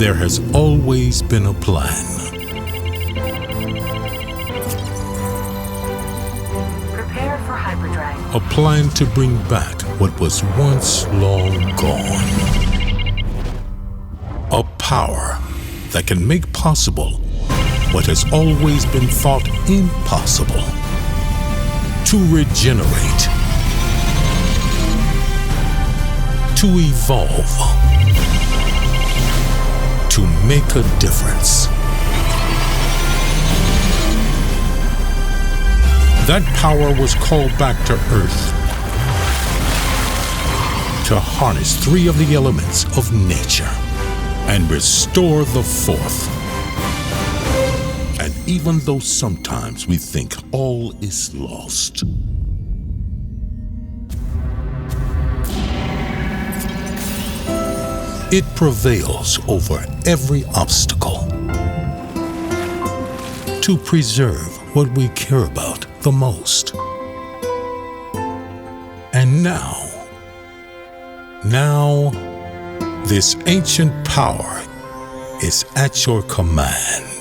There has always been a plan. Prepare for hyperdrive. A plan to bring back what was once long gone. A power that can make possible what has always been thought impossible. To regenerate. To evolve. To make a difference. That power was called back to Earth to harness 3 of the elements of nature and restore the 4th. And even though sometimes we think all is lost, it prevails over every obstacle to preserve what we care about the most. And now, this ancient power is at your command.